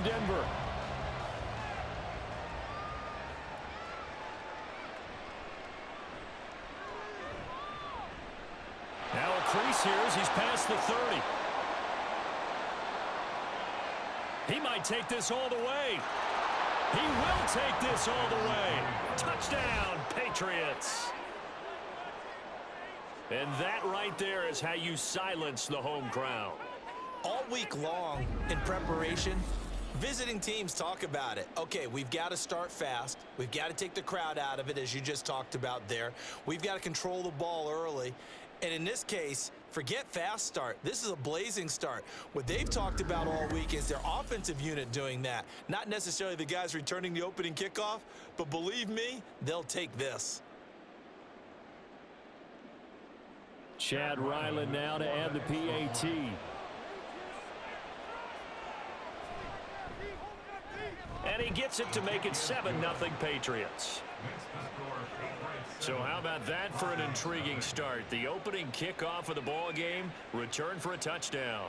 Denver. Now a crease here as he's past the 30. He might take this all the way. He will take this all the way. Touchdown, Patriots. And that right there is how you silence the home crowd. All week long in preparation, visiting teams talk about it. Okay, we've got to start fast. We've got to take the crowd out of it, as you just talked about there. We've got to control the ball early. And in this case, forget fast start. This is a blazing start. What they've talked about all week is their offensive unit doing that. Not necessarily the guys returning the opening kickoff, but believe me, they'll take this. Chad Ryland now to add the PAT. And he gets it to make it 7-0 Patriots. So how about that for an intriguing start? The opening kickoff of the ball game, return for a touchdown.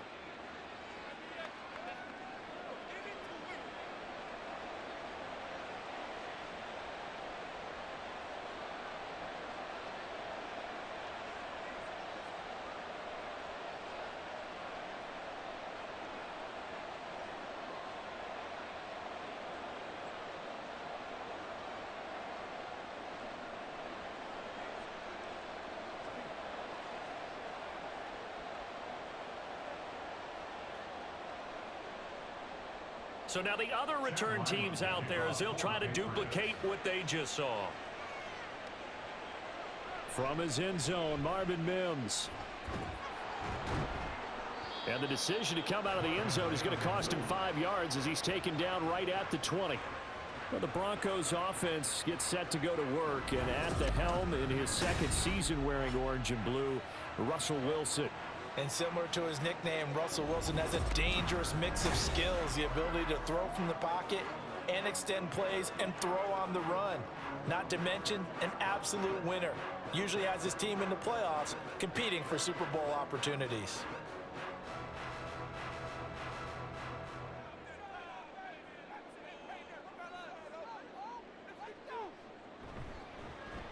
So now the other return teams out there as they'll try to duplicate what they just saw. From his end zone, Marvin Mims. And the decision to come out of the end zone is going to cost him 5 yards as he's taken down right at the 20. Well, the Broncos offense gets set to go to work, and at the helm in his second season wearing orange and blue, Russell Wilson. And similar to his nickname, Russell Wilson has a dangerous mix of skills, the ability to throw from the pocket and extend plays and throw on the run. Not to mention an absolute winner. Usually has his team in the playoffs competing for Super Bowl opportunities.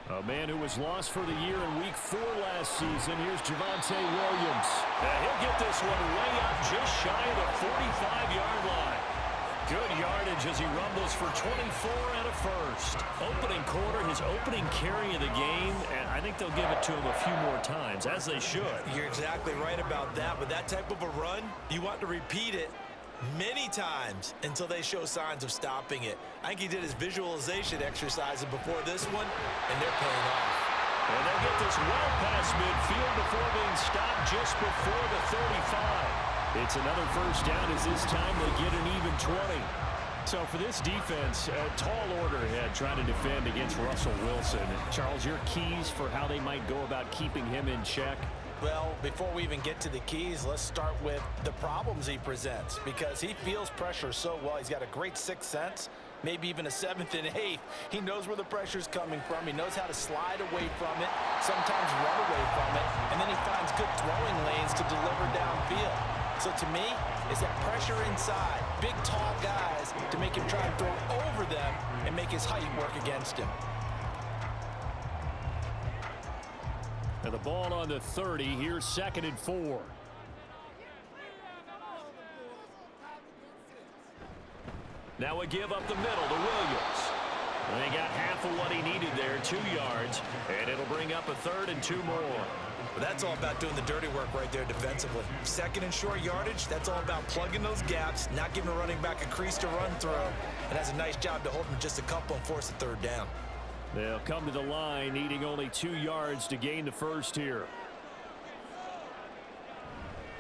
A man who was lost for the year in Week 4 last season. Here's Javonte Williams. He'll get this one way up just shy of the 45-yard line. Good yardage as he rumbles for 24 and a first. Opening quarter, his opening carry of the game, and I think they'll give it to him a few more times, as they should. You're exactly right about that, but that type of a run, you want to repeat it many times until they show signs of stopping it. I think he did his visualization exercises before this one, and they're paying off. And they'll get this well past midfield before being stopped just before the 35. It's another first down as this time they get an even 20. So for this defense, a tall order ahead trying to defend against Russell Wilson. Charles, your keys for how they might go about keeping him in check? Well, before we even get to the keys, let's start with the problems he presents, because he feels pressure so well. He's got a great sixth sense, maybe even a seventh and eighth. He knows where the pressure's coming from. He knows how to slide away from it, sometimes run away from it, and then he finds good throwing lanes to deliver downfield. So to me, it's that pressure inside, big, tall guys to make him try and throw over them and make his height work against him. And the ball on the 30. Here's 2nd and 4. Now a give up the middle to Williams. And they got half of what he needed there, 2 yards. And it'll bring up a 3rd and 2 more. Well, that's all about doing the dirty work right there defensively. 2nd and short yardage, that's all about plugging those gaps, not giving a running back a crease to run through. And has a nice job to hold him just a couple and force the 3rd down. They'll come to the line, needing only 2 yards to gain the first here.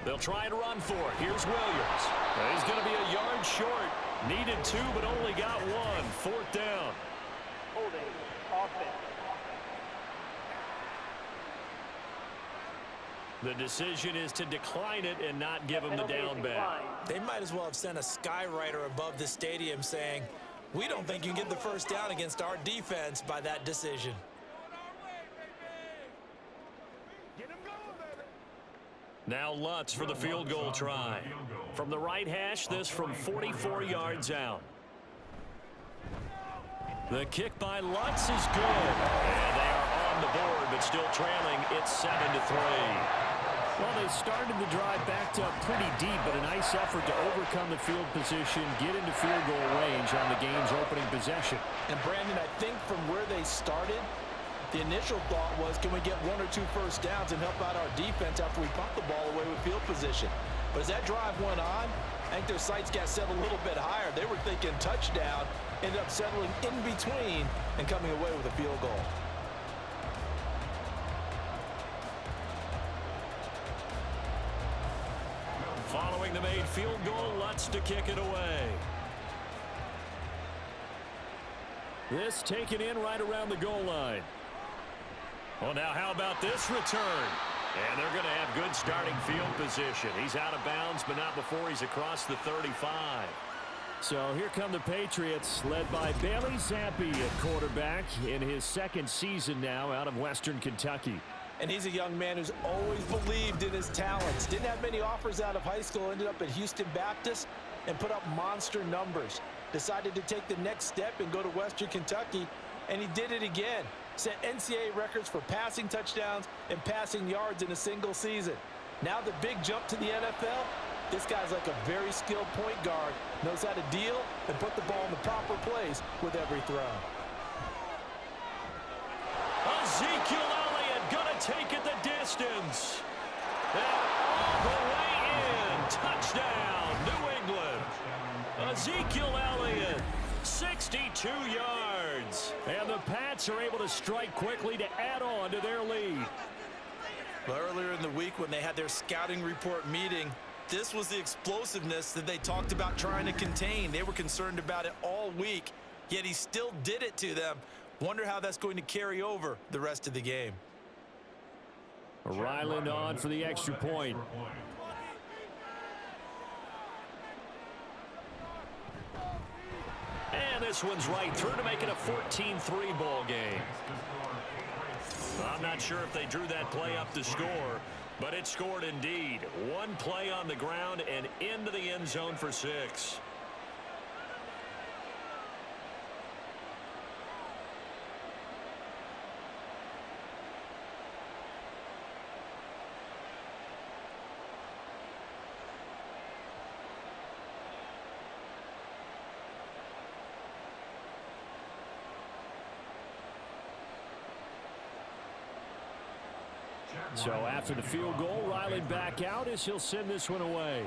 They'll try and run for it. Here's Williams. He's going to be a yard short. Needed 2, but only got 1. 4th down. Holding offense. The decision is to decline it and not give him the down back. They might as well have sent a skywriter above the stadium saying, "We don't think you can get the first down against our defense by that decision." Now Lutz for the field goal try. From the right hash, this from 44 yards out. The kick by Lutz is good. And they are on the board, but still trailing. It's 7-3. Well, they started the drive backed up pretty deep, but a nice effort to overcome the field position, get into field goal range on the game's opening possession. And Brandon, I think from where they started, the initial thought was, can we get 1 or 2 first downs and help out our defense after we pump the ball away with field position? But as that drive went on, I think their sights got set a little bit higher. They were thinking touchdown, ended up settling in between and coming away with a field goal. Following the made field goal, Lutz to kick it away. This taken in right around the goal line. Well, now how about this return? And they're going to have good starting field position. He's out of bounds, but not before he's across the 35. So here come the Patriots, led by Bailey Zappi at quarterback in his second season now out of Western Kentucky. And he's a young man who's always believed in his talents. Didn't have many offers out of high school, ended up at Houston Baptist and put up monster numbers. Decided to take the next step and go to Western Kentucky, and he did it again. Set NCAA records for passing touchdowns and passing yards in a single season. Now the big jump to the NFL. This guy's like a very skilled point guard, knows how to deal and put the ball in the proper place with every throw. Ezekiel gonna take it the distance. And all the way in. Touchdown, New England. Ezekiel Elliott, 62 yards. And the Pats are able to strike quickly to add on to their lead. Well, earlier in the week when they had their scouting report meeting, this was the explosiveness that they talked about trying to contain. They were concerned about it all week, yet he still did it to them. Wonder how that's going to carry over the rest of the game. Ryland on for the extra point. And this one's right through to make it a 14-3 ball game. I'm not sure if they drew that play up to score, but it scored indeed. One play on the ground and into the end zone for 6. So after the field goal, Riley back out as he'll send this one away.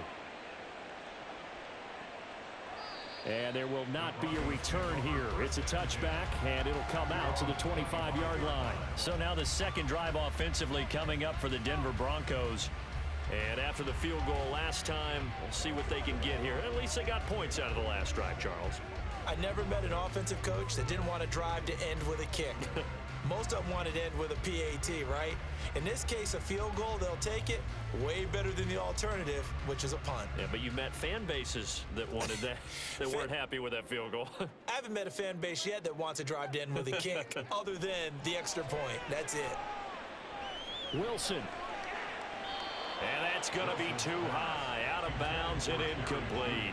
And there will not be a return here. It's a touchback, and it'll come out to the 25-yard line. So now the second drive offensively coming up for the Denver Broncos. And after the field goal last time, we'll see what they can get here. At least they got points out of the last drive, Charles. I never met an offensive coach that didn't want to drive to end with a kick. Most of them wanted to end with a PAT, right? In this case, a field goal, they'll take it. Way better than the alternative, which is a punt. Yeah, but you met fan bases that wanted that, that weren't happy with that field goal. I haven't met a fan base yet that wants to drive to end with a kick, other than the extra point. That's it. Wilson. And that's going to be too high, out of bounds and incomplete.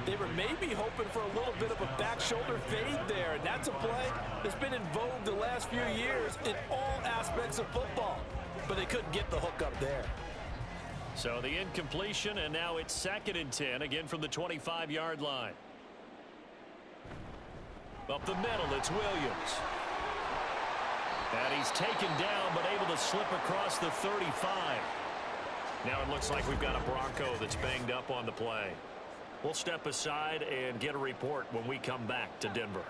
They were maybe hoping for a little bit of a back shoulder fade there, and that's a play that's been in vogue the last few years in all aspects of football. But they couldn't get the hook up there. So the incompletion, and now it's 2nd and 10, again from the 25-yard line. Up the middle, it's Williams. And he's taken down, but able to slip across the 35. Now it looks like we've got a Bronco that's banged up on the play. We'll step aside and get a report when we come back to Denver.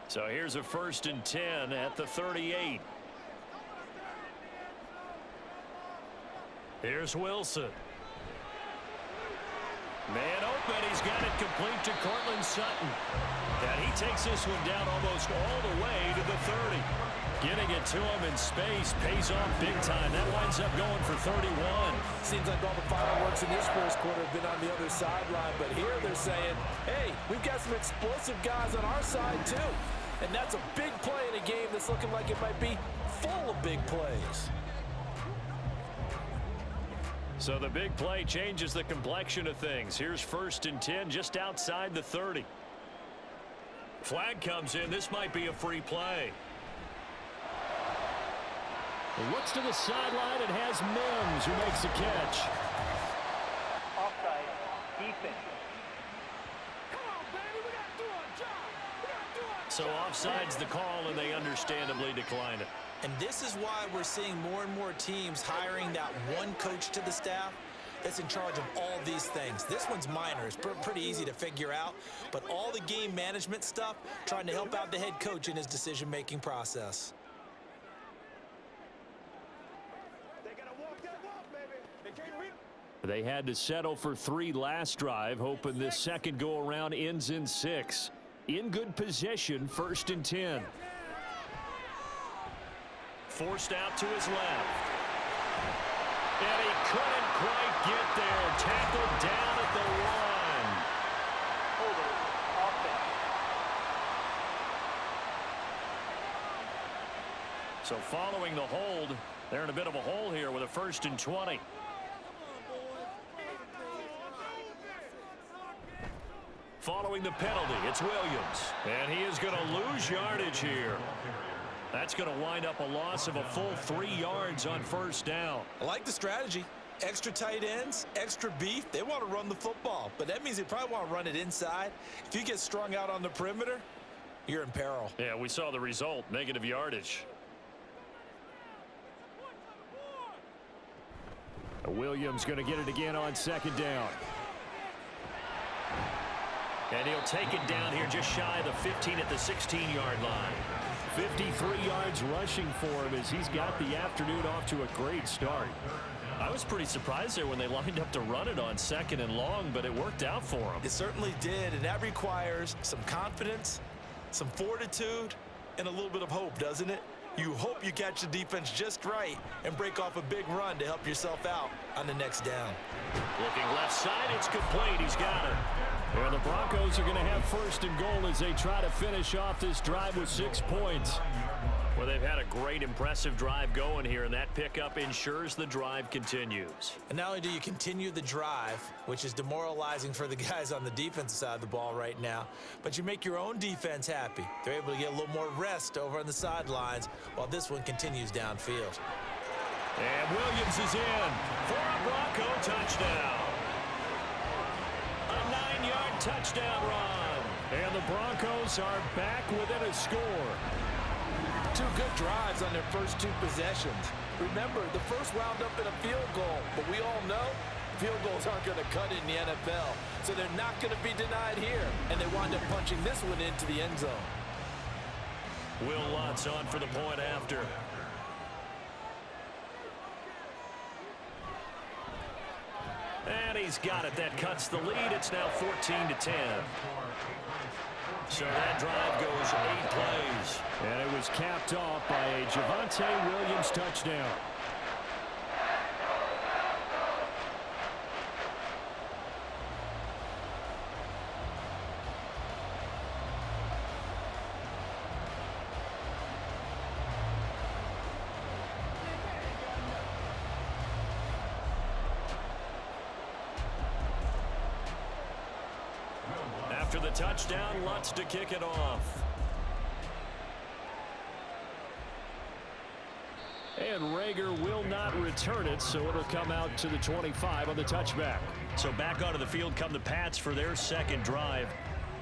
So here's a 1st and 10 at the 38. Here's Wilson. Man open, he's got it complete to Cortland Sutton. And he takes this one down almost all the way to the 30. Getting it to him in space pays off big time. That winds up going for 31. Seems like all the fireworks in this first quarter have been on the other sideline, but here they're saying, hey, we've got some explosive guys on our side too. And that's a big play in a game that's looking like it might be full of big plays. So the big play changes the complexion of things. Here's 1st and 10 just outside the 30. Flag comes in. This might be a free play. He looks to the sideline and has Mims who makes the catch. Offside. Defense. So offside's the call, and they understandably decline it. And this is why we're seeing more and more teams hiring that one coach to the staff that's in charge of all these things. This one's minor. It's pretty easy to figure out. But all the game management stuff, trying to help out the head coach in his decision-making process. They had to settle for 3 last drive, hoping this second go-around ends in 6. In good position, 1st and 10. Forced out to his left. And he couldn't quite get there. Tackled down at the 1. Holding. Offense. So following the hold, they're in a bit of a hole here with a 1st and 20. Following the penalty, it's Williams. And he is going to lose yardage here. That's going to wind up a loss of a full 3 yards on 1st down. I like the strategy. Extra tight ends, extra beef. They want to run the football, but that means they probably want to run it inside. If you get strung out on the perimeter, you're in peril. Yeah, we saw the result, negative yardage. Williams going to get it again on 2nd down. And he'll take it down here just shy of the 15 at the 16-yard line. 53 yards rushing for him as he's got the afternoon off to a great start. I was pretty surprised there when they lined up to run it on 2nd and long, but it worked out for him. It certainly did, and that requires some confidence, some fortitude, and a little bit of hope, doesn't it? You hope you catch the defense just right and break off a big run to help yourself out on the next down. Looking left side, it's complete. He's got it. And the Broncos are going to have 1st and goal as they try to finish off this drive with 6 points. Well, they've had a great, impressive drive going here, and that pickup ensures the drive continues. And not only do you continue the drive, which is demoralizing for the guys on the defensive side of the ball right now, but you make your own defense happy. They're able to get a little more rest over on the sidelines while this one continues downfield. And Williams is in for a Bronco touchdown. A 9-yard touchdown run. And the Broncos are back within a score. 2 good drives on their first 2 possessions. Remember, the first wound up in a field goal, but we all know field goals aren't going to cut in the NFL, so they're not going to be denied here, and they wind up punching this one into the end zone. Will Lutz on for the point after. And he's got it. That cuts the lead. It's now 14-10. So that drive goes 8 plays. And it was capped off by a Javonte Williams touchdown. After the touchdown, Lutz to kick it off. And Rager will not return it, so it'll come out to the 25 on the touchback. So back onto the field come the Pats for their second drive.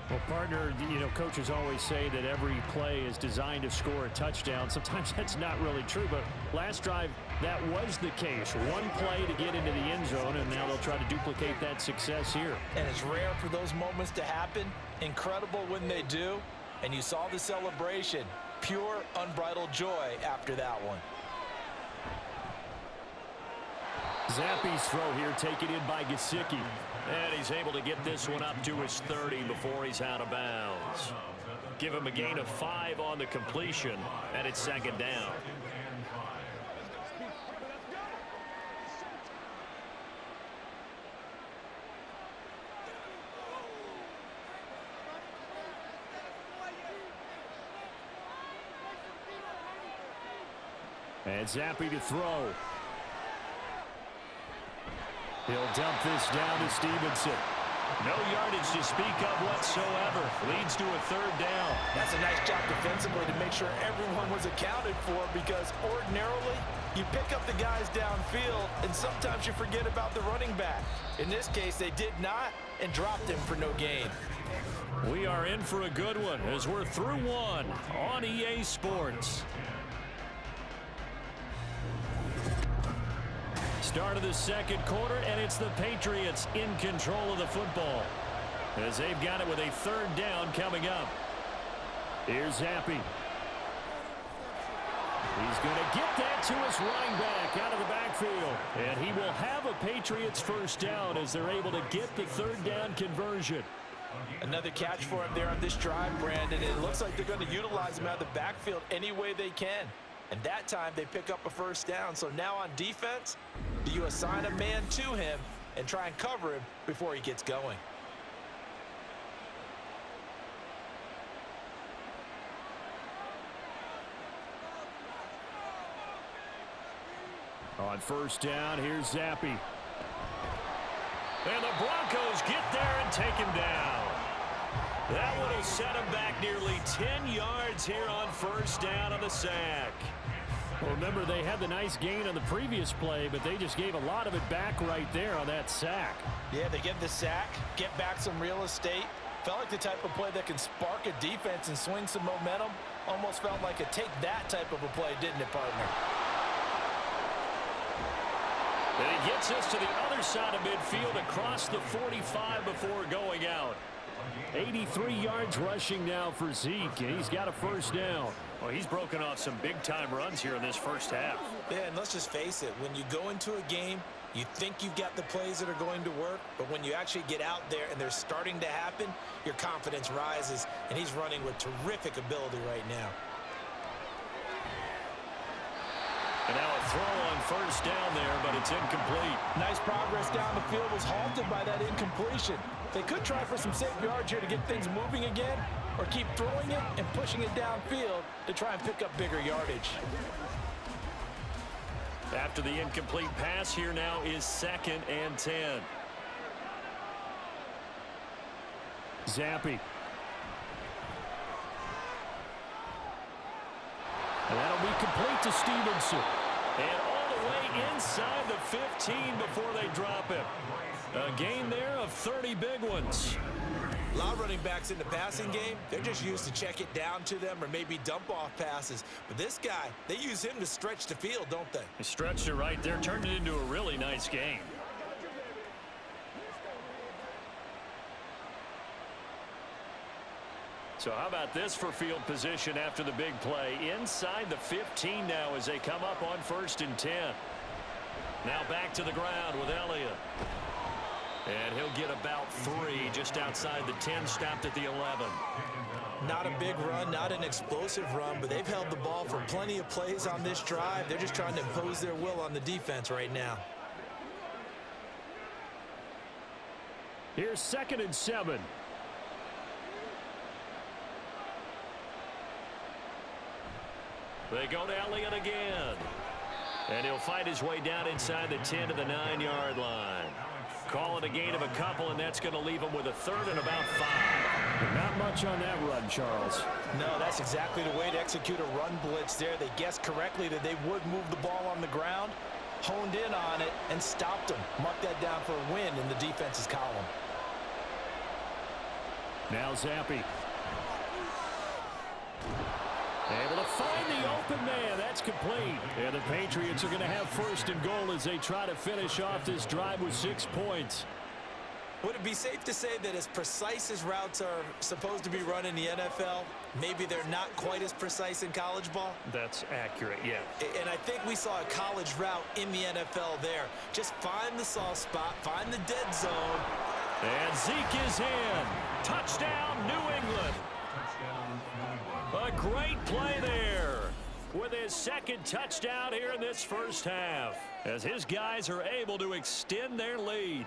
Well, partner, you know, coaches always say that every play is designed to score a touchdown. Sometimes that's not really true, but last drive, that was the case. One play to get into the end zone, and now they'll try to duplicate that success here. And it's rare for those moments to happen. Incredible when they do. And you saw the celebration. Pure, unbridled joy after that one. Zappi's throw here taken in by Gesicki. And he's able to get this one up to his 30 before he's out of bounds. Give him a gain of 5 on the completion, and it's second down. And Zappi to throw. He'll dump this down to Stevenson. No yardage to speak of whatsoever. Leads to a third down. That's a nice job defensively to make sure everyone was accounted for, because ordinarily you pick up the guys downfield and sometimes you forget about the running back. In this case, they did not and dropped him for no gain. We are in for a good one as we're through one on EA Sports. Start of the second quarter, and it's the Patriots in control of the football as they've got it with a third down coming up. Here's Zappi. He's going to get that to his running back out of the backfield, and he will have a Patriots first down as they're able to get the third down conversion. Another catch for him there on this drive, Brandon. It looks like they're going to utilize him out of the backfield any way they can. And that time they pick up a first down. So now on defense, do you assign a man to him and try and cover him before he gets going? On first down, here's Zappi. And the Broncos get there and take him down. That one will set him back nearly 10 yards here on first down on the sack. Well, remember, they had the nice gain on the previous play, but they just gave a lot of it back right there on that sack. Yeah, they get the sack, get back some real estate. Felt like the type of play that can spark a defense and swing some momentum. Almost felt like a take-that type of a play, didn't it, partner? And he gets us to the other side of midfield across the 45 before going out. 83 yards rushing now for Zeke, and he's got a first down. Well, he's broken off some big-time runs here in this first half. Yeah, and let's just face it. When you go into a game, you think you've got the plays that are going to work, but when you actually get out there and they're starting to happen, your confidence rises, and he's running with terrific ability right now. And now a throw on first down there, but it's incomplete. Nice progress down the field was halted by that incompletion. They could try for some safe yards here to get things moving again, or keep throwing it and pushing it downfield to try and pick up bigger yardage. After the incomplete pass, here now is 2nd and 10. Zappi. And that'll be complete to Stevenson. And all the way inside the 15 before they drop him. A gain there of 30 big ones. A lot of running backs in the passing game, they're just used to check it down to them or maybe dump off passes. But this guy, they use him to stretch the field, don't they? They stretched it right there, turned it into a really nice game. So how about this for field position after the big play? Inside the 15 now as they come up on 1st and 10. Now back to the ground with Elliott. And he'll get about 3 just outside the 10, stopped at the 11. Not a big run, not an explosive run, but they've held the ball for plenty of plays on this drive. They're just trying to impose their will on the defense right now. Here's 2nd and 7. They go to Elliott again. And he'll fight his way down inside the 10 to the 9-yard line. Call it a gain of a couple, and that's going to leave him with a 3rd and about 5. Not much on that run, Charles. No, that's exactly the way to execute a run blitz there. They guessed correctly that they would move the ball on the ground, honed in on it, and stopped him. Mark that down for a win in the defense's column. Now Zappi. Able to find the open man. That's complete. And the Patriots are going to have 1st and goal as they try to finish off this drive with 6 points. Would it be safe to say that as precise as routes are supposed to be run in the NFL, maybe they're not quite as precise in college ball? That's accurate, yeah. And I think we saw a college route in the NFL there. Just find the soft spot, find the dead zone. And Zeke is in. Touchdown, New England. A great play there with his second touchdown here in this first half, as his guys are able to extend their lead.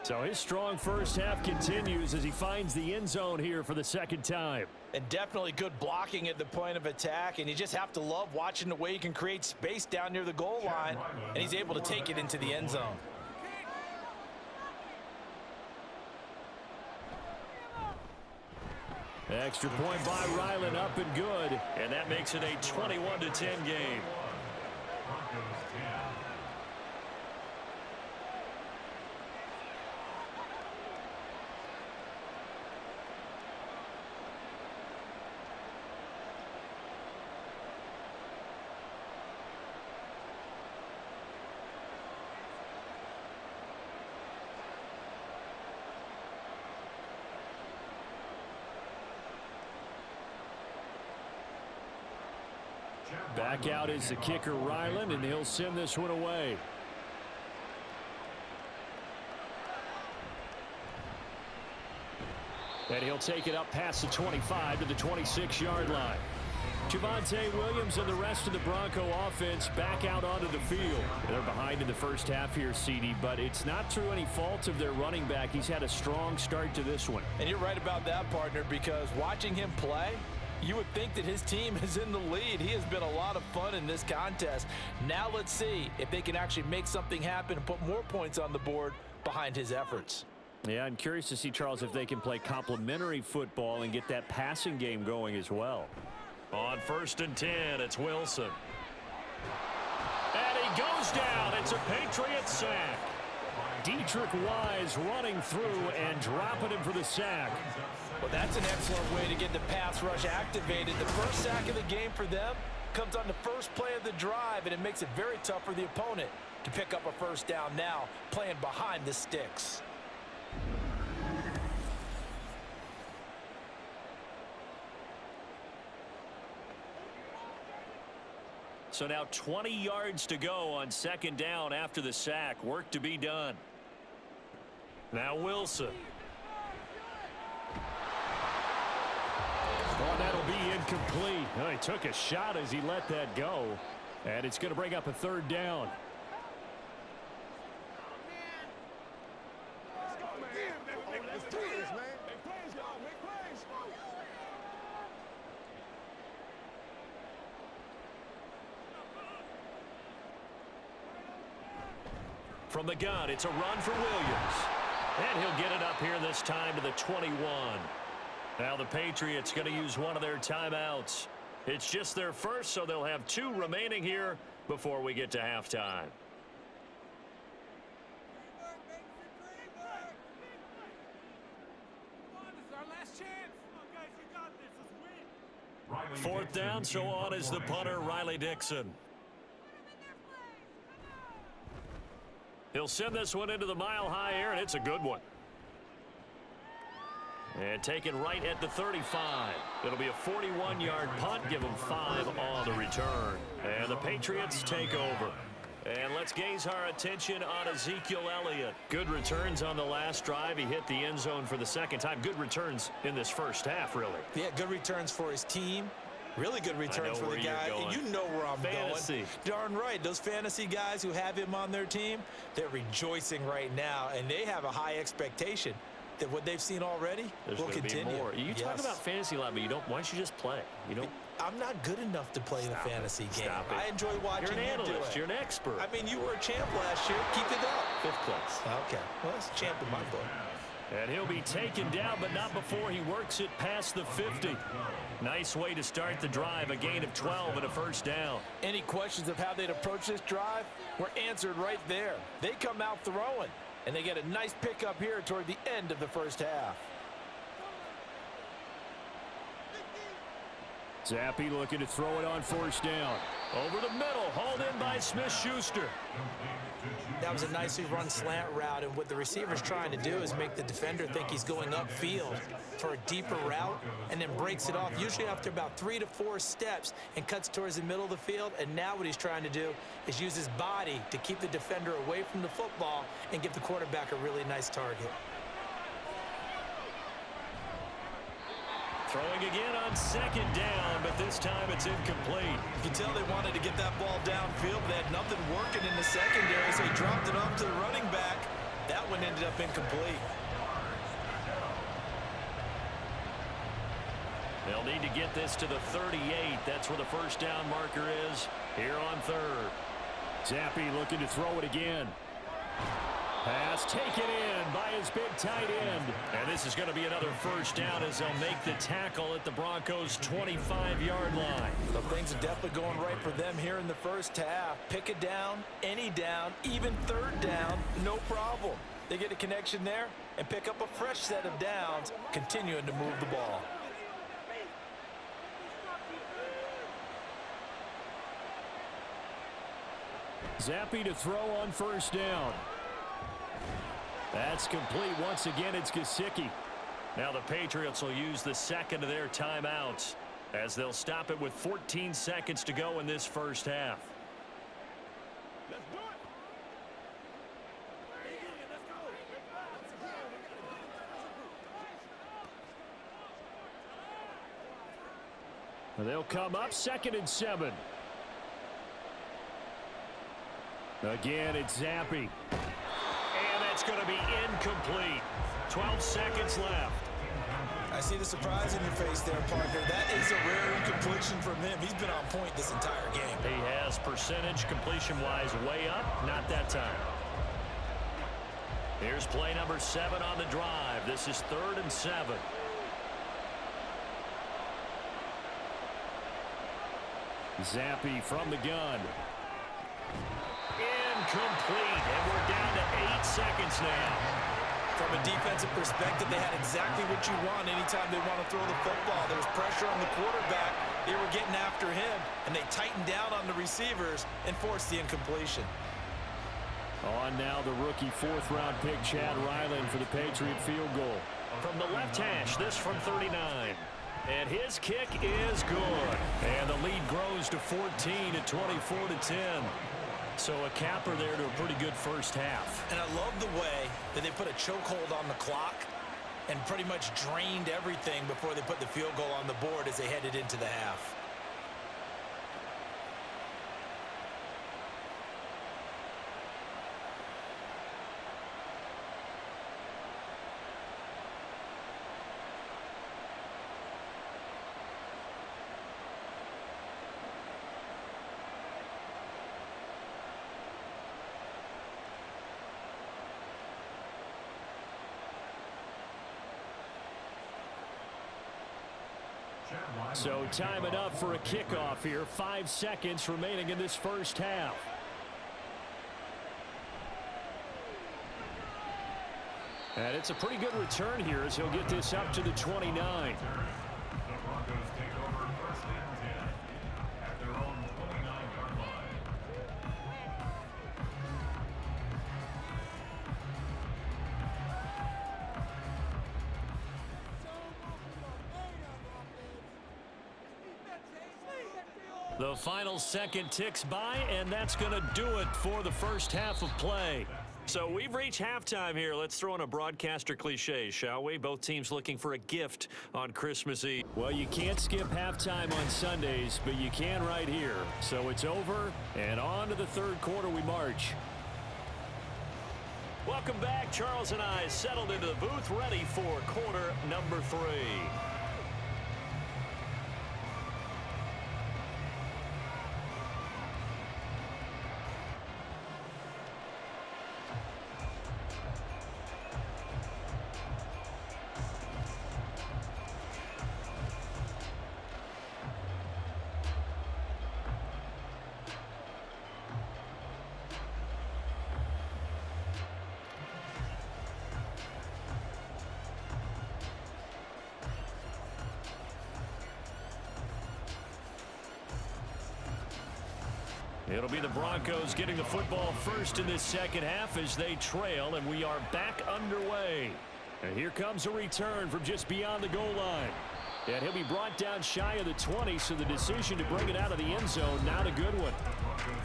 So his strong first half continues as he finds the end zone here for the second time. And definitely good blocking at the point of attack, and you just have to love watching the way he can create space down near the goal line, and he's able to take it into the end zone. Extra point by Ryland, up and good, and that makes it a 21-10 game. Back out is the kicker, Ryland, and he'll send this one away. And he'll take it up past the 25 to the 26-yard line. Javonte Williams and the rest of the Bronco offense back out onto the field. They're behind in the first half here, CD, but it's not through any fault of their running back. He's had a strong start to this one. And you're right about that, partner, because watching him play, you would think that his team is in the lead. He has been a lot of fun in this contest. Now let's see if they can actually make something happen and put more points on the board behind his efforts. Yeah, I'm curious to see, Charles, if they can play complementary football and get that passing game going as well. On 1st and 10, it's Wilson. And he goes down. It's a Patriots sack. Dietrich Wise running through and dropping him for the sack. Well, that's an excellent way to get the pass rush activated. The first sack of the game for them comes on the first play of the drive, and it makes it very tough for the opponent to pick up a first down now, playing behind the sticks. So now 20 yards to go on 2nd down after the sack. Work to be done. Now Wilson. Oh, that'll be incomplete. Oh, he took a shot as he let that go. And it's going to bring up a 3rd down. From the gun, it's a run for Williams. And he'll get it up here this time to the 21. Now the Patriots going to use one of their timeouts. It's just their first, so they'll have 2 remaining here before we get to halftime. Fourth down, so on is the punter, Riley Dixon. He'll send this one into the mile-high air, and it's a good one. And taken right at the 35. It'll be a 41-yard punt. Give them 5 on the return. And the Patriots take over. And let's gaze our attention on Ezekiel Elliott. Good returns on the last drive. He hit the end zone for the 2nd time. Good returns in this first half, really. Yeah, good returns for his team. Really good returns for the guy. You know where I'm fantasy. Going. Darn right. Those fantasy guys who have him on their team, they're rejoicing right now, and they have a high expectation that what they've seen already will continue. More. You talk about fantasy a lot, but you don't. Why don't you just play? You don't. I'm not good enough to play the fantasy game. I enjoy watching You're an you do analyst. it. You're an expert. I mean, you were a champ last year. Keep it up. 5th place. Okay. Well, that's a champ in my book. And he'll be taken down, but not before he works it past the 50. Nice way to start the drive. A gain of 12 and a 1st down. Any questions of how they'd approach this drive were answered right there. They come out throwing, and they get a nice pickup here toward the end of the first half. Zappi looking to throw it on 1st down. Over the middle, hauled in by Smith-Schuster. That was a nicely run slant route, and what the receiver's trying to do is make the defender think he's going upfield for a deeper route and then breaks it off, usually after about 3 to 4 steps, and cuts towards the middle of the field. And now what he's trying to do is use his body to keep the defender away from the football and give the quarterback a really nice target. Throwing again on second down, but this time it's incomplete. You can tell they wanted to get that ball downfield, but they had nothing working in the secondary, so he dropped it off to the running back. That one ended up incomplete. They'll need to get this to the 38. That's where the first down marker is here on third. Zappi looking to throw it again. Pass taken in by his big tight end. And this is going to be another first down as they'll make the tackle at the Broncos' 25-yard line. So things are definitely going right for them here in the first half. Pick it down, any down, even third down, no problem. They get a connection there and pick up a fresh set of downs, continuing to move the ball. Zappi to throw on first down. That's complete. Once again, it's Gesicki. Now the Patriots will use the second of their timeouts as they'll stop it with 14 seconds to go in this first half. They'll come up 2nd and 7. Again, it's Zappi. And that's going to be incomplete. 12 seconds left. I see the surprise in your face there, partner. That is a rare incompletion from him. He's been on point this entire game. He has percentage completion-wise way up. Not that time. Here's play number 7 on the drive. This is 3rd and 7. Zappi from the gun. Incomplete, and we're down to 8 seconds now. From a defensive perspective, they had exactly what you want anytime they want to throw the football. There was pressure on the quarterback. They were getting after him, and they tightened down on the receivers and forced the incompletion. On now the rookie 4th-round pick, Chad Ryland, for the Patriot field goal. From the left hash, this from 39. And his kick is good. And the lead grows to 14 at 24-10. So a capper there to a pretty good first half. And I love the way that they put a chokehold on the clock and pretty much drained everything before they put the field goal on the board as they headed into the half. So time it up for a kickoff here. 5 seconds remaining in this first half. And it's a pretty good return here as he'll get this up to the 29. The Broncos take over 1st and 10 at their own 29-yard line. The final second ticks by, and that's going to do it for the first half of play. So we've reached halftime here. Let's throw in a broadcaster cliche, shall we? Both teams looking for a gift on Christmas Eve. Well, you can't skip halftime on Sundays, but you can right here. So it's over, and on to the third quarter we march. Welcome back. Charles and I settled into the booth, ready for quarter number 3. It'll be the Broncos getting the football first in this second half as they trail, and we are back underway. And here comes a return from just beyond the goal line. And he'll be brought down shy of the 20, so the decision to bring it out of the end zone, not a good one.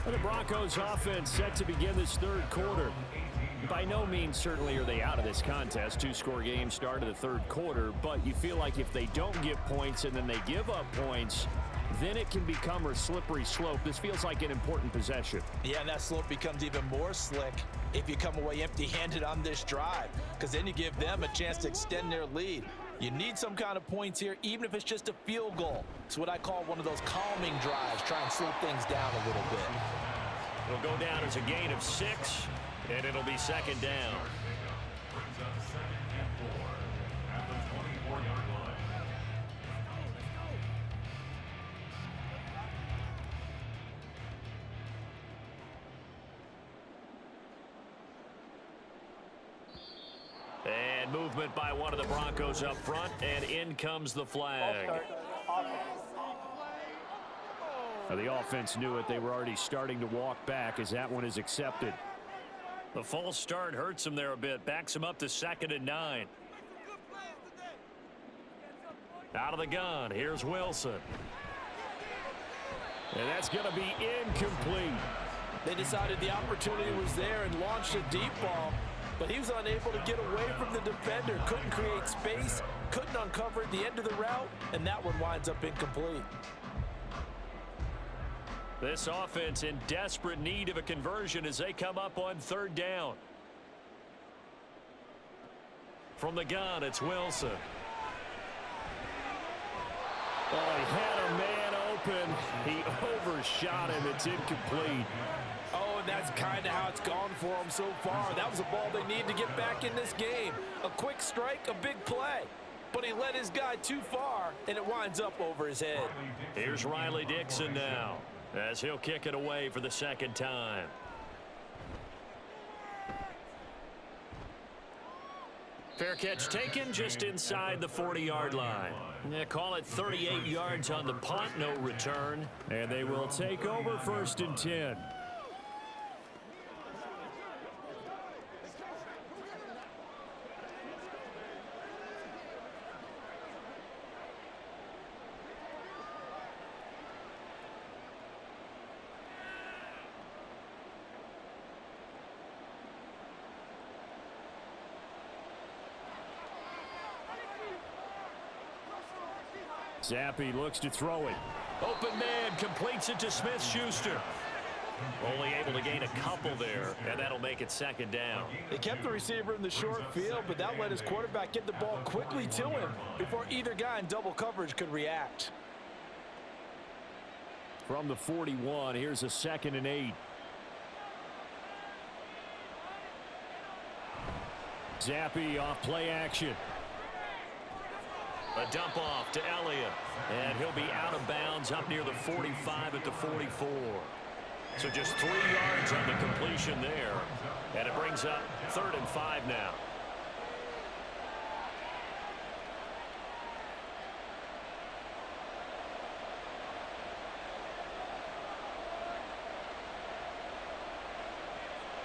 And the Broncos offense set to begin this third quarter. By no means certainly are they out of this contest. Two-score game start of the third quarter, but you feel like if they don't get points and then they give up points, then it can become a slippery slope. This feels like an important possession. Yeah, and that slope becomes even more slick if you come away empty-handed on this drive, because then you give them a chance to extend their lead. You need some kind of points here, even if it's just a field goal. It's what I call one of those calming drives. Try and slow things down a little bit. It'll go down as a gain of 6, and it'll be second down. Brings up 2nd and 4 at the 24-yard line. And movement by one of the Broncos up front, and in comes the flag. Now, the offense knew it. They were already starting to walk back as that one is accepted. The false start hurts him there a bit. Backs him up to 2nd and 9. Out of the gun. Here's Wilson. And that's going to be incomplete. They decided the opportunity was there and launched a deep ball, but he was unable to get away from the defender. Couldn't create space, couldn't uncover the end of the route, and that one winds up incomplete. This offense in desperate need of a conversion as they come up on 3rd down. From the gun, it's Wilson. Oh, he had a man open. He overshot him. It's incomplete. Oh, and that's kind of how it's gone for them so far. That was a ball they need to get back in this game. A quick strike, a big play. But he led his guy too far, and it winds up over his head. Here's Riley Dixon now, as he'll kick it away for the 2nd time. Fair catch taken just inside the 40-yard line. Yeah, call it 38 yards on the punt, no return. And they will take over 1st and 10. Zappi looks to throw it. Open man completes it to Smith-Schuster. Only able to gain a couple there, and that'll make it 2nd down. They kept the receiver in the short field, but that let his quarterback get the ball quickly to him before either guy in double coverage could react. From the 41, here's a 2nd and 8. Zappi off play action. A dump off to Elliott, and he'll be out of bounds up near the 45 at the 44. So just 3 yards on the completion there, and it brings up 3rd and 5 now.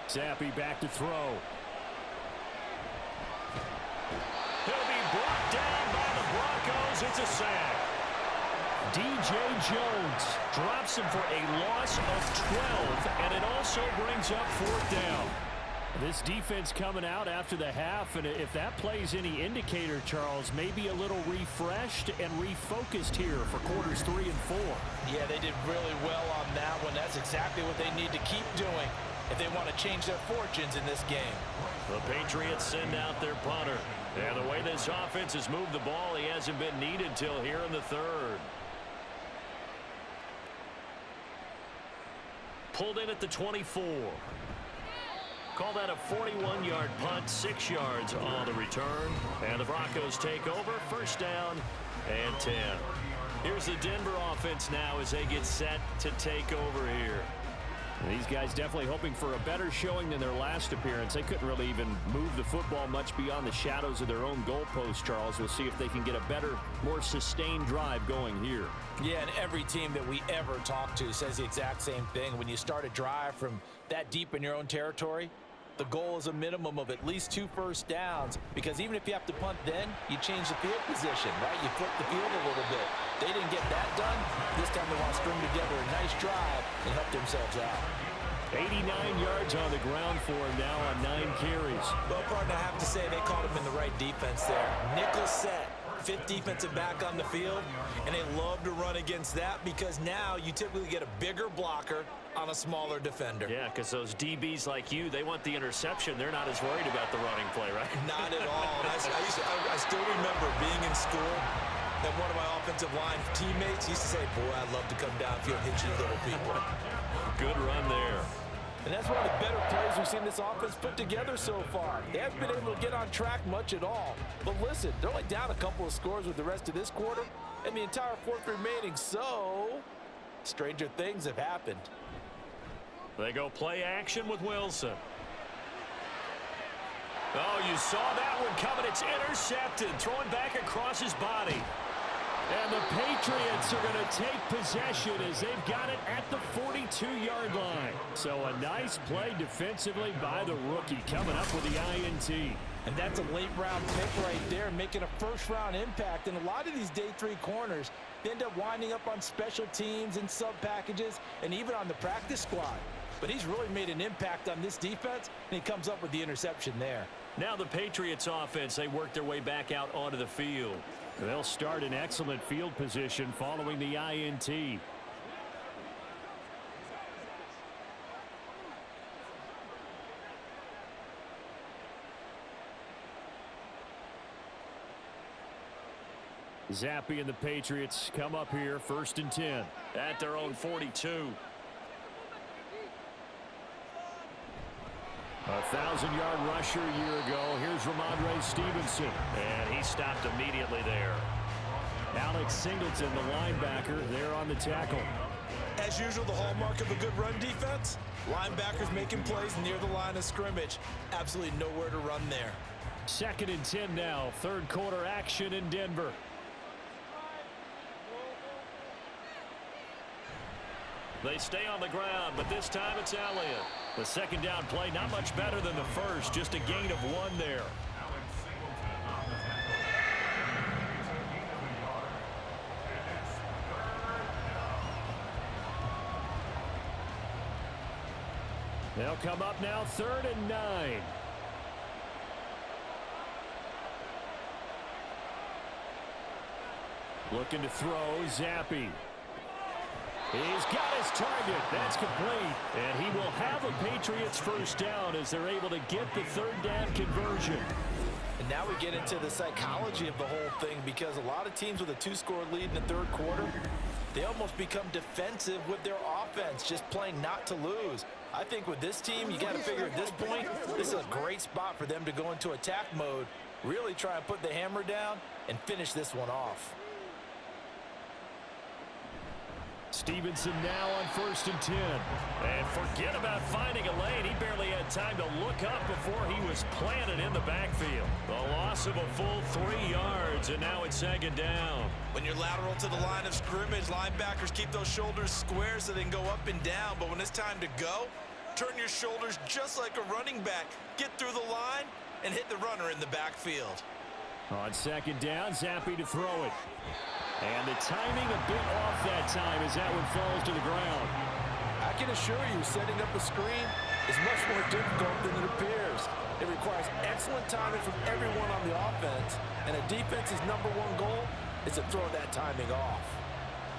Zappi back to throw. He'll be brought down by the Broncos. It's a sack. DJ Jones drops him for a loss of 12, and it also brings up 4th down. This defense coming out after the half, and if that plays any indicator, Charles, maybe a little refreshed and refocused here for quarters 3 and 4. Yeah, they did really well on that one. That's exactly what they need to keep doing if they want to change their fortunes in this game. The Patriots send out their punter. And the way this offense has moved the ball, he hasn't been needed till here in the 3rd. Pulled in at the 24. Call that a 41-yard punt, 6 yards on the return. And the Broncos take over, 1st down and 10. Here's the Denver offense now as they get set to take over here. These guys definitely hoping for a better showing than their last appearance. They couldn't really even move the football much beyond the shadows of their own goalpost, Charles. We'll see if they can get a better, more sustained drive going here. Yeah, and every team that we ever talk to says the exact same thing. When you start a drive from that deep in your own territory, the goal is a minimum of at least 2 first downs, because even if you have to punt then, you change the field position, right? You flip the field a little bit. They didn't get that done. This time they want to string together a nice drive and help themselves out. 89 yards on the ground for him now on 9 carries. Well, partner, I have to say they caught him in the right defense there. Nickel set. 5th defensive back on the field, and they love to run against that because now you typically get a bigger blocker on a smaller defender. Yeah, because those DBs like you, they want the interception. They're not as worried about the running play, right? Not at all. I still remember being in school, and one of my offensive line teammates used to say, boy, I'd love to come downfield and hit you little people. Good run there. And that's one of the better plays we've seen this offense put together so far. They haven't been able to get on track much at all. But listen, they're only down a couple of scores with the rest of this quarter and the entire 4th remaining. So, stranger things have happened. They go play action with Wilson. Oh, you saw that one coming. It's intercepted. Throwing back across his body. And the Patriots are going to take possession as they've got it at the 42-yard line. So a nice play defensively by the rookie, coming up with the INT. And that's a late-round pick right there, making a first-round impact. And a lot of these day 3 corners, they end up winding up on special teams and sub-packages and even on the practice squad. But he's really made an impact on this defense, and he comes up with the interception there. Now the Patriots offense, they work their way back out onto the field. They'll start in excellent field position following the INT. Zappe and the Patriots come up here, 1st and 10 at their own 42. A 1,000-yard rusher a year ago. Here's Ramondre Stevenson. And he stopped immediately there. Alex Singleton, the linebacker, there on the tackle. As usual, the hallmark of a good run defense, linebackers making plays near the line of scrimmage. Absolutely nowhere to run there. 2nd and 10 now. 3rd quarter action in Denver. They stay on the ground, but this time it's Elliott. The 2nd down play, not much better than the first, just a gain of 1 there. They'll come up now, 3rd and 9. Looking to throw, Zappe. He's got his target. That's complete. And he will have a Patriots first down as they're able to get the 3rd down conversion. And now we get into the psychology of the whole thing, because a lot of teams with a 2-score lead in the 3rd quarter, they almost become defensive with their offense, just playing not to lose. I think with this team, you got to figure at this point, this is a great spot for them to go into attack mode, really try and put the hammer down and finish this one off. Stevenson now on 1st and 10. And forget about finding a lane. He barely had time to look up before he was planted in the backfield. The loss of a full 3 yards, and now it's 2nd down. When you're lateral to the line of scrimmage, linebackers keep those shoulders square so they can go up and down. But when it's time to go, turn your shoulders just like a running back. Get through the line and hit the runner in the backfield. On 2nd down, Zappe to throw it. And the timing a bit off that time as that one falls to the ground. I can assure you, setting up a screen is much more difficult than it appears. It requires excellent timing from everyone on the offense, and a defense's #1 goal is to throw that timing off.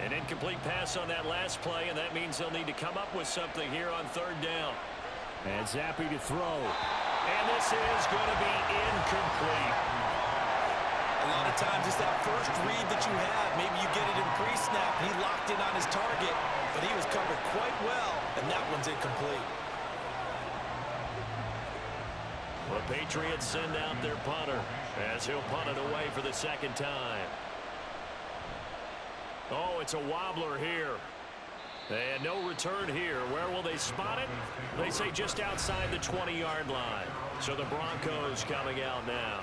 An incomplete pass on that last play, and that means they'll need to come up with something here on 3rd down. And Zappe to throw. And this is going to be incomplete. A lot of times it's that first read that you have. Maybe you get it in pre-snap, and he locked in on his target, but he was covered quite well, and that one's incomplete. The Patriots send out their punter as he'll punt it away for the 2nd time. Oh, it's a wobbler here. And no return here. Where will they spot it? They say just outside the 20-yard line. So the Broncos coming out now.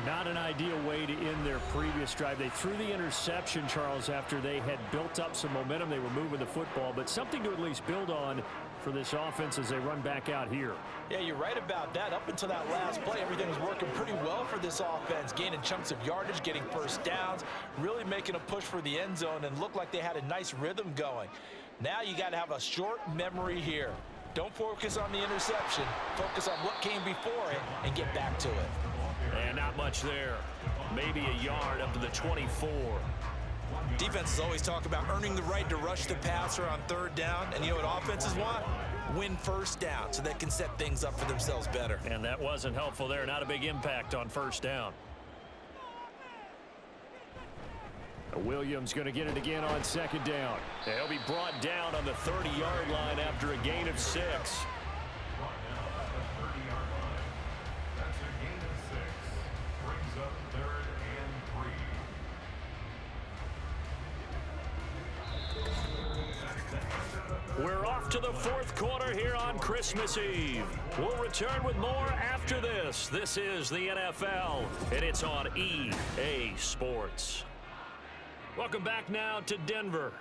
Not an ideal way to end their previous drive. They threw the interception, Charles, after they had built up some momentum. They were moving the football, but something to at least build on for this offense as they run back out here. Yeah, you're right about that. Up until that last play, everything was working pretty well for this offense, gaining chunks of yardage, getting first downs, really making a push for the end zone, and looked like they had a nice rhythm going. Now you got to have a short memory here. Don't focus on the interception. Focus on what came before it and get back to it. And not much there. Maybe a yard up to the 24. Defenses always talk about earning the right to rush the passer on third down. And you know what offenses want? Win first down so they can set things up for themselves better. And that wasn't helpful there. Not a big impact on first down. Williams going to get it again on second down. He'll be brought down on the 30-yard line after a gain of 6. We're off to the fourth quarter here on Christmas Eve. We'll return with more after this. This is the NFL, and it's on EA Sports. Welcome back now to Denver.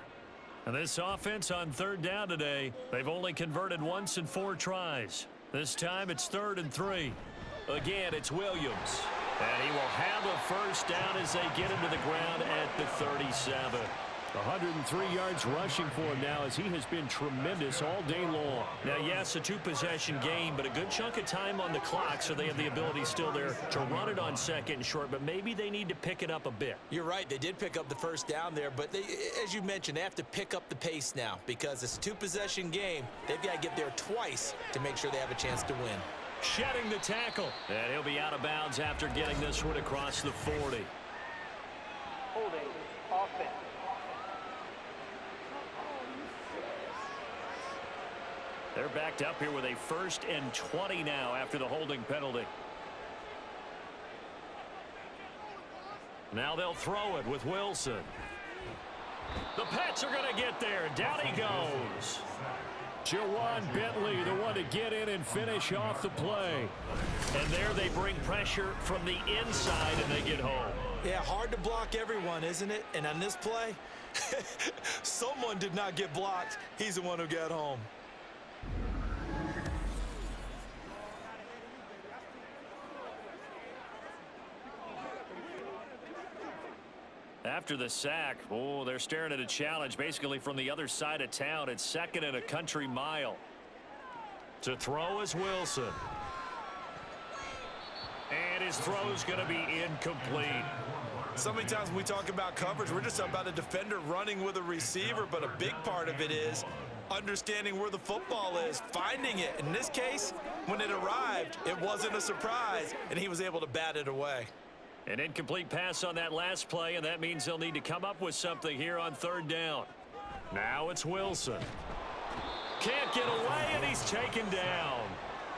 And this offense on third down today, they've only converted once in 4 tries. This time it's 3rd and 3. Again, it's Williams. And he will have a first down as they get him to the ground at the 37. 103 yards rushing for him now as he has been tremendous all day long. Now, yes, a 2-possession game, but a good chunk of time on the clock, so they have the ability still there to run it on second and short, but maybe they need to pick it up a bit. You're right. They did pick up the first down there, but they, as you mentioned, they have to pick up the pace now because it's a 2-possession game. They've got to get there twice to make sure they have a chance to win. Shedding the tackle, and he'll be out of bounds after getting this one across the 40. Holding offense. They're backed up here with a 1st and 20 now after the holding penalty. Now they'll throw it with Wilson. The Pats are going to get there. Down he goes. Jawan Bentley, the one to get in and finish off the play. And there they bring pressure from the inside and they get home. Yeah, hard to block everyone, isn't it? And on this play, someone did not get blocked. He's the one who got home. After the sack, oh, they're staring at a challenge basically from the other side of town. It's 2nd and a country mile. To throw is Wilson. And his throw's going to be incomplete. So many times when we talk about coverage, we're just about a defender running with a receiver, but a big part of it is understanding where the football is, finding it. In this case, when it arrived, it wasn't a surprise, and he was able to bat it away. An incomplete pass on that last play, and that means they'll need to come up with something here on 3rd down. Now it's Wilson. Can't get away, and he's taken down.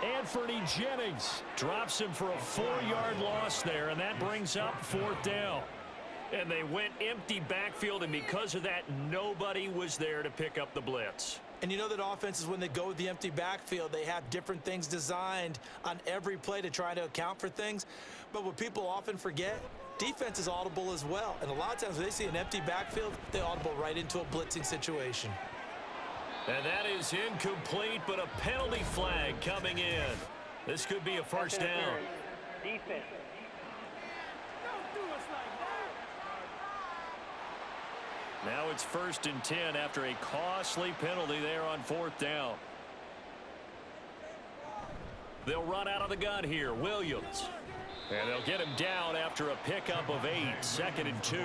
Anthony Jennings drops him for a 4-yard loss there, and that brings up 4th down. And they went empty backfield, and because of that, nobody was there to pick up the blitz. And you know that offenses, when they go with the empty backfield, they have different things designed on every play to try to account for things. But what people often forget, defense is audible as well. And a lot of times when they see an empty backfield, they audible right into a blitzing situation. And that is incomplete, but a penalty flag coming in. This could be a first down. Defense. Now it's 1st and 10 after a costly penalty there on 4th down. They'll run out of the gun here. Williams. And they'll get him down after a pickup of 8. 2nd and 2.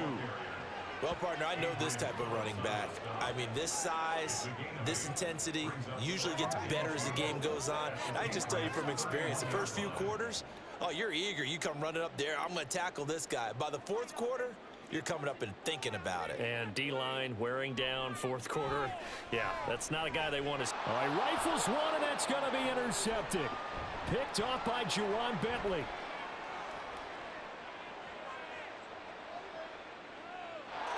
Well, partner, I know this type of running back. I mean, this size, this intensity usually gets better as the game goes on. And I just tell you from experience, the first few quarters, oh, you're eager. You come running up there. I'm going to tackle this guy. By the 4th quarter, you're coming up and thinking about it. And D-line wearing down 4th quarter. Yeah, that's not a guy they want to. All right, rifles one, and that's going to be intercepted. Picked off by Jawan Bentley.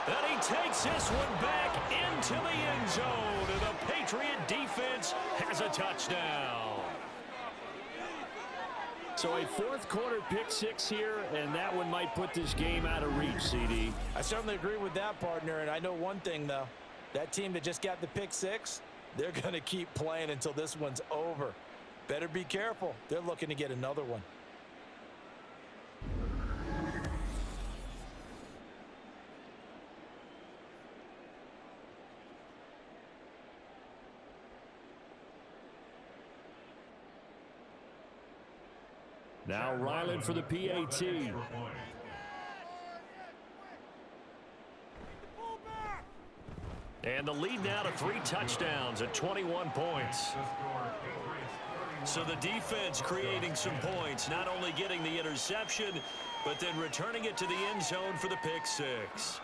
And he takes this one back into the end zone. And the Patriot defense has a touchdown. So a fourth quarter pick six here, and that one might put this game out of reach, CD. I certainly agree with that, partner. And I know one thing, though. That team that just got the pick six, they're going to keep playing until this one's over. Better be careful. They're looking to get another one. Now Ryland for the PAT. And the lead now to 3 touchdowns at 21 points. So the defense creating some points, not only getting the interception, but then returning it to the end zone for the pick six.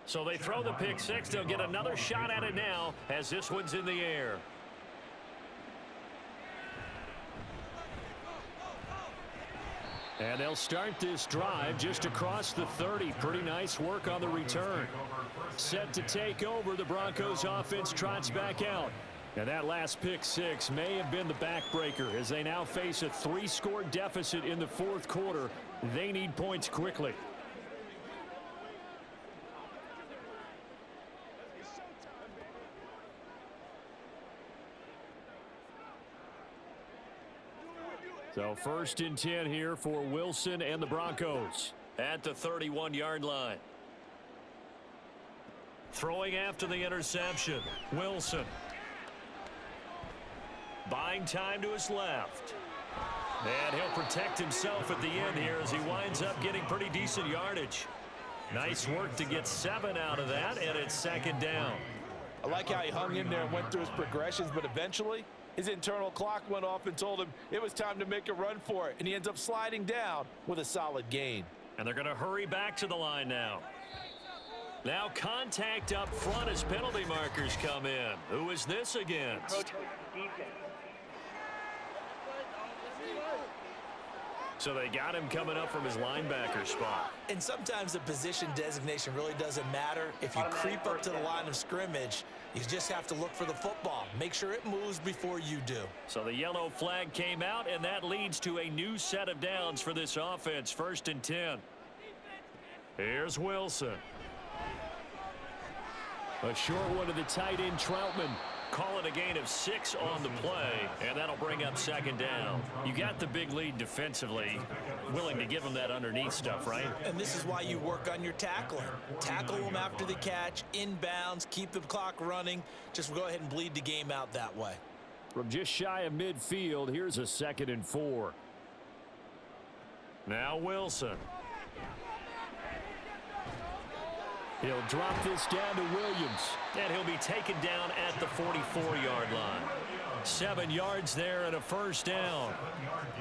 So they throw the pick six. They'll get another shot at it now as this one's in the air. And they'll start this drive just across the 30. Pretty nice work on the return. Set to take over. The Broncos offense trots back out. And that last pick six may have been the backbreaker as they now face a 3-score deficit in the fourth quarter. They need points quickly. So 1st and 10 here for Wilson and the Broncos at the 31-yard line. Throwing after the interception, Wilson. Buying time to his left. And he'll protect himself at the end here as he winds up getting pretty decent yardage. Nice work to get 7 out of that, and it's 2nd down. I like how he hung in there and went through his progressions, but eventually his internal clock went off and told him it was time to make a run for it, and he ends up sliding down with a solid gain. And they're going to hurry back to the line now. Now contact up front as penalty markers come in. Who is this against? Defense. So they got him coming up from his linebacker spot. And sometimes the position designation really doesn't matter. If you creep up to the line of scrimmage, you just have to look for the football. Make sure it moves before you do. So the yellow flag came out, and that leads to a new set of downs for this offense. 1st and 10. Here's Wilson. A short one to the tight end, Troutman. Call it a gain of 6 on the play, and that'll bring up 2nd down. You got the big lead defensively. Willing to give them that underneath stuff, right? And this is why you work on your tackling. Tackle them after the catch, inbounds, keep the clock running. Just go ahead and bleed the game out that way. From just shy of midfield, here's a 2nd and 4. Now Wilson. He'll drop this down to Williams, and he'll be taken down at the 44-yard line. 7 yards there and a 1st down.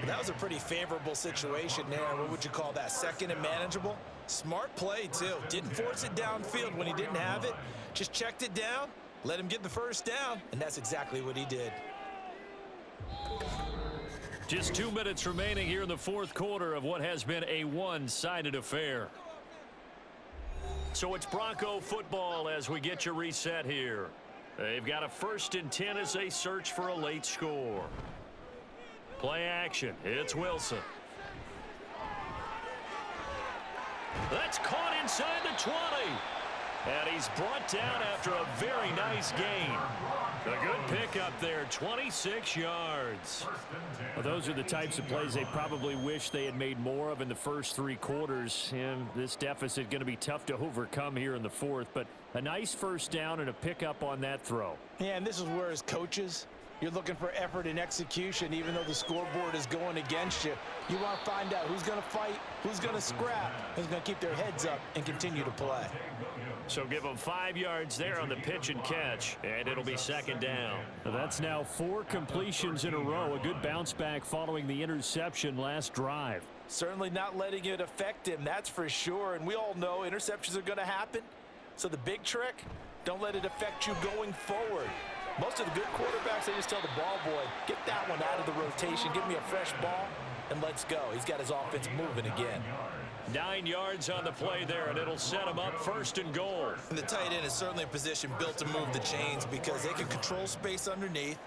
That was a pretty favorable situation there. What would you call that? 2nd and manageable? Smart play, too. Didn't force it downfield when he didn't have it. Just checked it down, let him get the 1st down, and that's exactly what he did. Just 2 minutes remaining here in the fourth quarter of what has been a one-sided affair. So it's Bronco football as we get you reset here. They've got a 1st and 10 as they search for a late score. Play action. It's Wilson. That's caught inside the 20. And he's brought down after a very nice gain. A good pickup there, 26 yards. Well, those are the types of plays they probably wish they had made more of in the first 3 quarters. And this deficit going to be tough to overcome here in the fourth. But a nice 1st down and a pickup on that throw. Yeah, and this is where his coaches You're looking for effort and execution, even though the scoreboard is going against you. You want to find out who's going to fight, who's going to scrap, who's going to keep their heads up and continue to play. So give them 5 yards there on the pitch and catch, and it'll be second down. That's now 4 completions in a row. A good bounce back following the interception last drive. Certainly not letting it affect him, that's for sure. And we all know interceptions are going to happen. So the big trick, don't let it affect you going forward. Most of the good quarterbacks, they just tell the ball boy, get that one out of the rotation, give me a fresh ball, and let's go. He's got his offense moving again. 9 yards on the play there, and it'll set him up 1st and goal. And the tight end is certainly a position built to move the chains because they can control space underneath.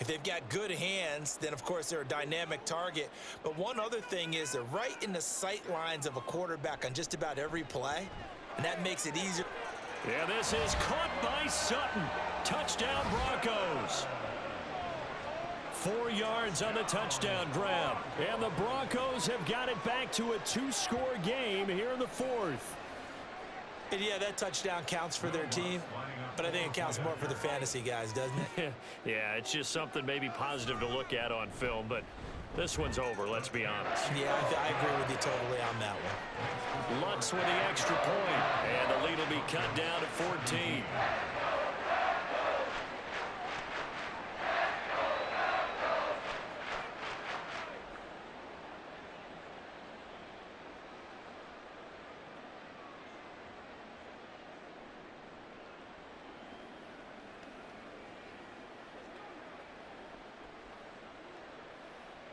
If they've got good hands, then, of course, they're a dynamic target. But one other thing is they're right in the sight lines of a quarterback on just about every play, and that makes it easier. Yeah, this is caught by Sutton. Touchdown, Broncos. 4 yards on the touchdown grab. And the Broncos have got it back to a 2-score game here in the 4th. And yeah, that touchdown counts for their team, but I think it counts more for the fantasy guys, doesn't it? Yeah, it's just something maybe positive to look at on film, but this one's over, let's be honest. Yeah, I agree with you totally on that one. Lutz with the extra point, and the lead will be cut down to 14.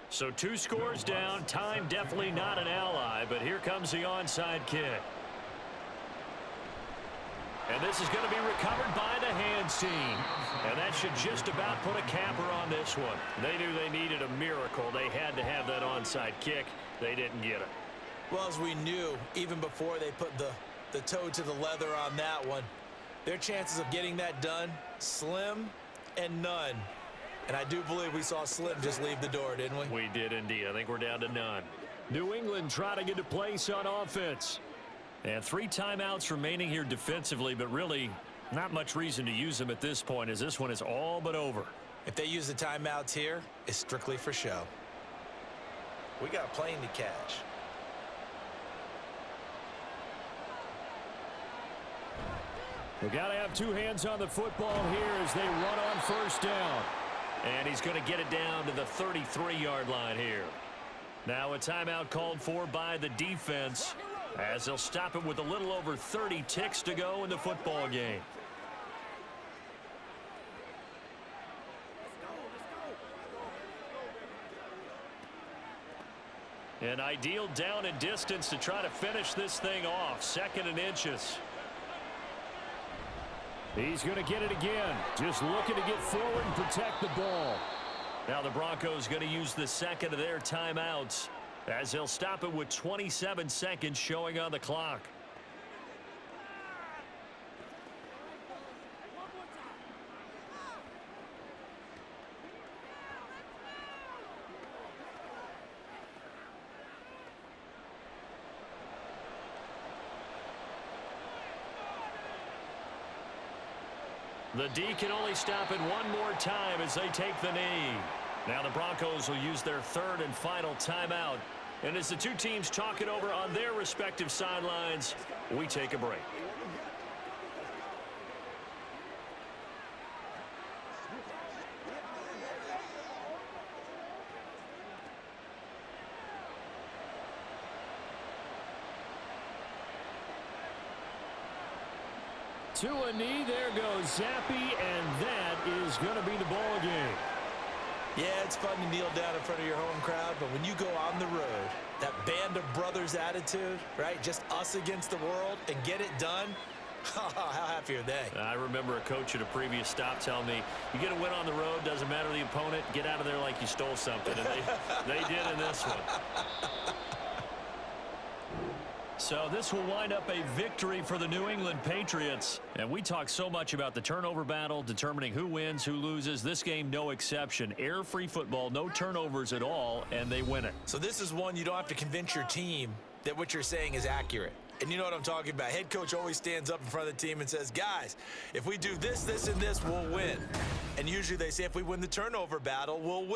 So 2 scores down. Time definitely not an ally, but here comes the onside kick. And this is going to be recovered by the hands team. And that should just about put a capper on this one. They knew they needed a miracle. They had to have that onside kick. They didn't get it. Well, as we knew, even before they put the toe to the leather on that one, their chances of getting that done, slim and none. And I do believe we saw Slim just leave the door, didn't we? We did indeed. I think we're down to none. New England trying to get a place on offense. And 3 timeouts remaining here defensively, but really not much reason to use them at this point as this one is all but over. If they use the timeouts here, it's strictly for show. We got a plane to catch. We got to have 2 hands on the football here as they run on 1st down. And he's going to get it down to the 33-yard line here. Now a timeout called for by the defense as they'll stop it with a little over 30 ticks to go in the football game. An ideal down and distance to try to finish this thing off. 2nd and inches. He's going to get it again. Just looking to get forward and protect the ball. Now the Broncos going to use the 2nd of their timeouts as they'll stop it with 27 seconds showing on the clock. The D can only stop it one more time as they take the knee. Now the Broncos will use their 3rd and final timeout. And as the 2 teams talk it over on their respective sidelines, we take a break. To a knee, there goes Zappi, and that is going to be the ball game. Yeah, it's fun to kneel down in front of your home crowd, but when you go on the road, that band of brothers attitude, right? Just us against the world and get it done. How happy are they? I remember a coach at a previous stop telling me, you get a win on the road, doesn't matter the opponent, get out of there like you stole something. And they did in this one. So this will wind up a victory for the New England Patriots. And we talk so much about the turnover battle, determining who wins, who loses. This game, no exception. Air-free football, no turnovers at all, and they win it. So this is one you don't have to convince your team that what you're saying is accurate. And you know what I'm talking about. Head coach always stands up in front of the team and says, guys, if we do this, this, and this, we'll win. And usually they say if we win the turnover battle, we'll win.